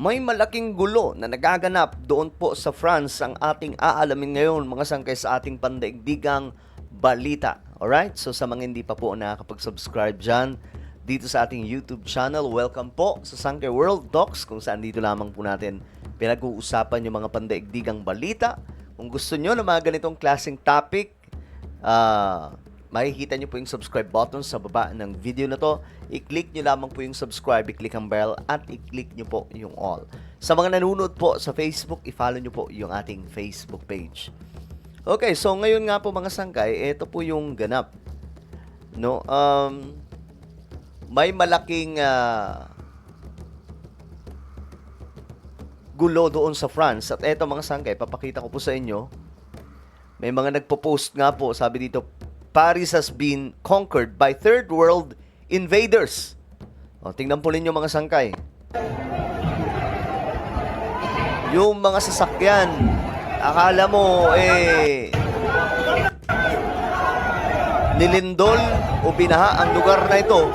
May malaking gulo na nagaganap doon po sa France ang ating aalamin ngayon mga sangkay sa ating pandaigdigang balita. Alright? So sa mga hindi pa po nakakapag-subscribe dyan dito sa ating YouTube channel, welcome po sa Sangkay World Talks kung saan dito lamang po natin pinag-uusapan yung mga pandaigdigang balita. Kung gusto nyo ng mga ganitong klaseng topic, makikita nyo po yung subscribe button sa baba ng video na to. I-click nyo lamang po yung subscribe, i-click ang bell, at i-click nyo po yung all. Sa mga nanonood po sa Facebook, i-follow nyo po yung ating Facebook page. Okay, so ngayon nga po mga sangkay, ito po yung ganap. No, may malaking gulo doon sa France. At eto mga sangkay, papakita ko po sa inyo. May mga nagpo-post nga po, sabi dito, Paris has been conquered by third world invaders. O, tingnan po ninyo mga sangkay. Yung mga sasakyan, akala mo, nilindol o binaha ang lugar na ito.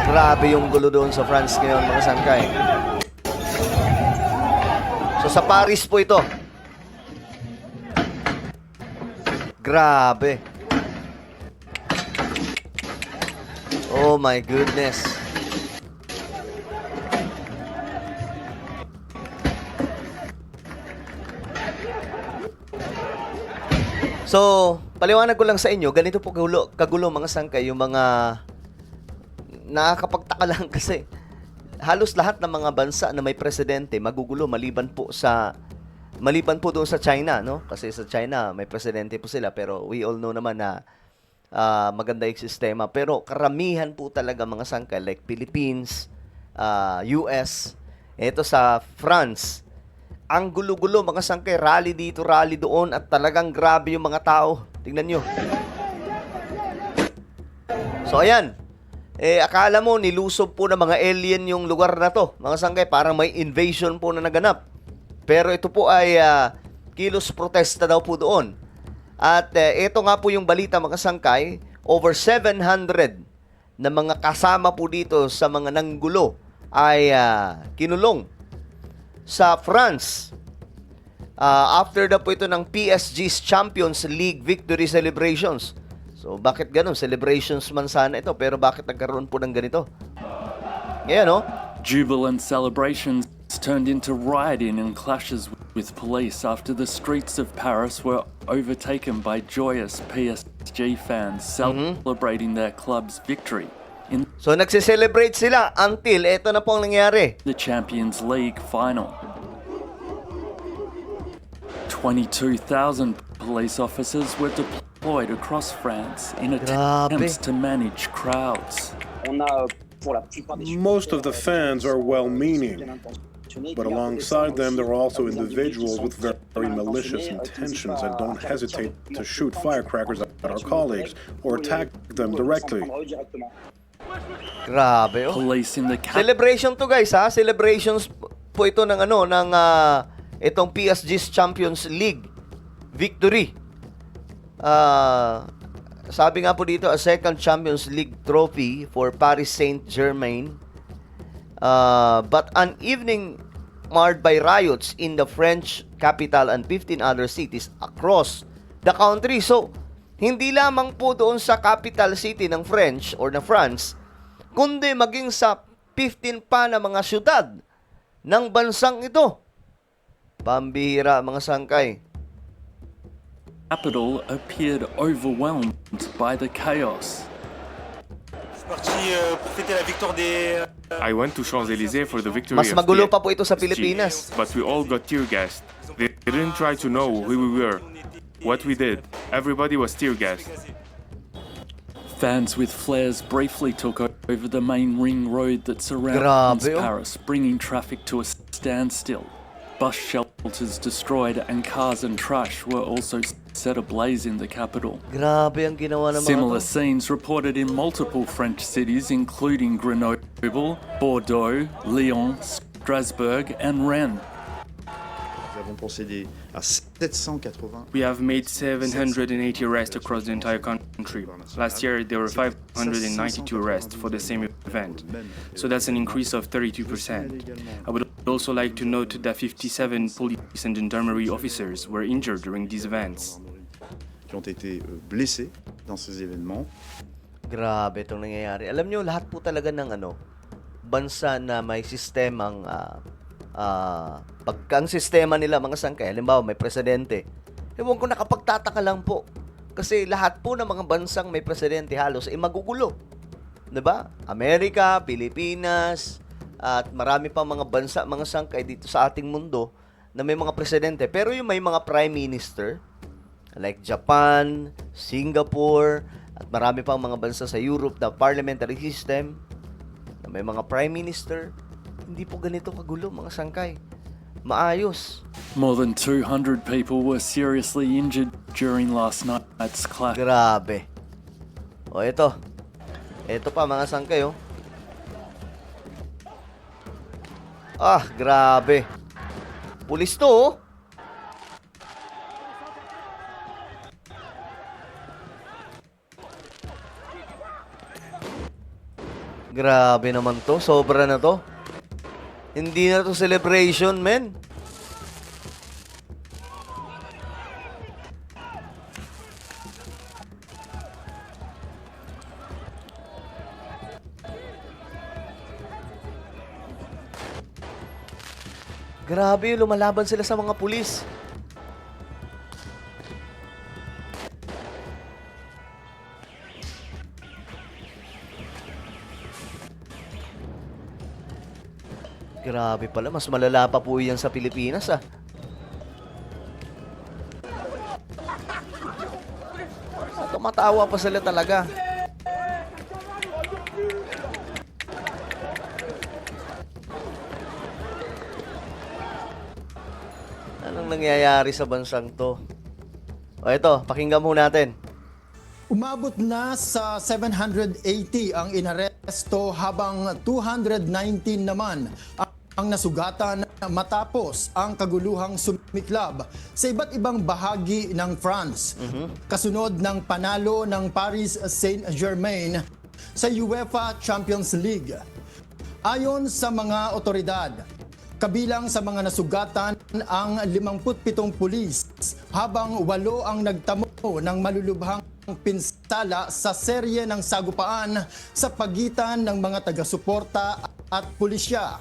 Grabe yung gulo doon sa France ngayon mga sangkay. So sa Paris po ito. Grabe. Oh my goodness. So, paliwanag ko lang sa inyo, ganito po kagulo mga sangkay, yung mga nakakapagtaka lang kasi halos lahat ng mga bansa na may presidente magugulo maliban po doon sa China, no? Kasi sa China may presidente po sila, pero we all know naman na maganda yung sistema. Pero karamihan po talaga mga sangkay like Philippines, US, ito sa France, ang gulo-gulo mga sangkay, rally dito, rally doon, at talagang grabe yung mga tao. Tingnan nyo. So ayan, akala mo nilusob po ng mga alien yung lugar na to mga sangkay, parang may invasion po na naganap. Pero ito po ay kilos protesta daw po doon. At ito nga po yung balita mga sangkay, over 700 na mga kasama po dito sa mga nanggulo ay kinulong sa France. After na po ito ng PSG's Champions League victory celebrations. So bakit ganun? Celebrations man sana ito, pero bakit nagkaroon po ng ganito? Ngayon, no? Jubilant celebrations turned into rioting and clashes with police after the streets of Paris were overtaken by joyous PSG fans celebrating their club's victory in So nagse-celebrate sila until eto na po ang nangyari. the Champions League final. 22,000 police officers were deployed across France in attempts to manage crowds. Most of the fans are well-meaning, but alongside them there are also individuals with very malicious intentions and don't hesitate to shoot firecrackers at our colleagues or attack them directly. Grabe, oh. Police in the Celebration to guys, ha? Celebrations po ito ng itong PSG's Champions League victory. Sabi nga po dito, a second Champions League trophy for Paris Saint-Germain. But an evening marred by riots in the French capital and 15 other cities across the country. So, hindi lamang po doon sa capital city ng French or na France, kundi maging sa 15 pa na mga syudad ng bansang ito. Pambihira mga sangkay. capital appeared overwhelmed by the chaos. I went to Champs-Élysées for the victory Mas of magulo PSG, pa po ito sa Pilipinas. but we all got tear gassed. They didn't try to know who we were, what we did. Everybody was tear gassed. Fans with flares briefly took over the main ring road that surrounds Grabe, oh. Paris, bringing traffic to a standstill. Bus shelters destroyed and cars and trash were also set ablaze in the capital. Grabe ang ginawa ng mga Similar to. scenes reported in multiple French cities, including Grenoble, Bordeaux, Lyon, Strasbourg, and Rennes. Nous avons procédé à 780. We have made 780 arrests across the entire country. Last year, there were 592 arrests for the same event. So that's an increase of 32%. I would also like to note that 57 police and gendarmerie officers were injured during these events. Qui ont été blessés dans ces événements. Grabe itong nangyayari. Alam nyo, lahat po talaga ng bansa na may sistemang pagka ang sistema nila mga sangkay, halimbawa may presidente, ewan ko nakapagtataka lang po. Kasi lahat po ng mga bansang may presidente halos magugulo. 'Di ba? Amerika, Pilipinas, at marami pang mga bansa, mga sangkay dito sa ating mundo na may mga presidente. Pero yung may mga prime minister, like Japan, Singapore, at marami pang mga bansa sa Europe na parliamentary system, na may mga prime minister, hindi po ganito kagulo mga sangkay. Maayos. More than 200 people were seriously injured during last night's clash. Grabe. O ito. Ito pa mga sangkay oh. Ah, grabe. Pulis to oh. Grabe naman to. Sobra na to. Hindi na to celebration, men. Grabe, lumalaban sila sa mga pulis. Grabe pala, mas malala pa po yan sa Pilipinas ah. Tumatawa pa sila talaga. Anong nangyayari sa bansang to? O ito, pakinggan mo natin. Umabot na sa 780 ang inaresto habang 219 naman ang nasugatan matapos ang kaguluhang sumiklab sa iba't ibang bahagi ng France. Kasunod ng panalo ng Paris Saint-Germain sa UEFA Champions League. Ayon sa mga otoridad, kabilang sa mga nasugatan ang 57 pulis habang 8 ang nagtamo ng malulubhang pinsala sa serye ng sagupaan sa pagitan ng mga taga-suporta at pulisya.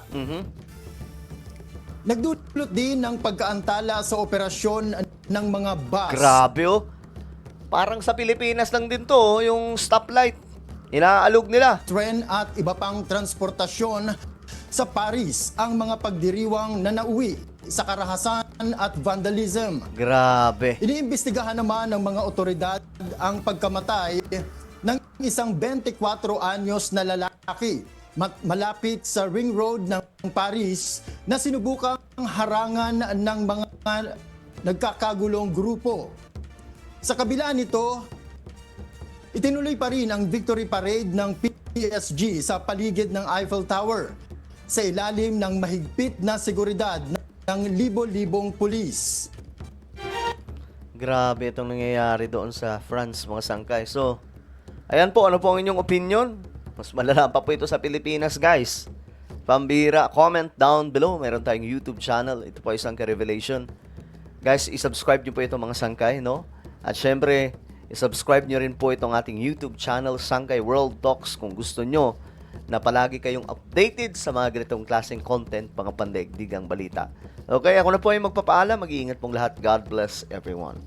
Nagdulot din ng pagkaantala sa operasyon ng mga bus. Grabe oh. Parang sa Pilipinas lang din to oh, yung stoplight. Inaalog nila. Tren at iba pang transportasyon sa Paris ang mga pagdiriwang na nauwi sa karahasan at vandalism. Grabe. Iniimbestigahan naman ng mga otoridad ang pagkamatay ng isang 24 anyos na lalaki malapit sa Ring Road ng Paris na sinubukang harangan ng mga nagkakagulong grupo. Sa kabila nito, itinuloy pa rin ang victory parade ng PSG sa paligid ng Eiffel Tower sa ilalim ng mahigpit na seguridad ng libo-libong pulis. Grabe itong nangyayari doon sa France, mga sangkay. So, ayan po, ano po ang inyong opinion? Mas malala pa po ito sa Pilipinas, guys. Pambira, comment down below. Meron tayong YouTube channel. Ito po ay Sangkay Revelation. Guys, isubscribe nyo po ito mga sangkay, no? At syempre, isubscribe nyo rin po itong ating YouTube channel, Sangkay World Talks, kung gusto nyo na palagi kayong updated sa mga ganitong klaseng content, mga pandaigdigang balita. Okay, ako na po ay magpapaalam. Mag-iingat pong lahat. God bless everyone.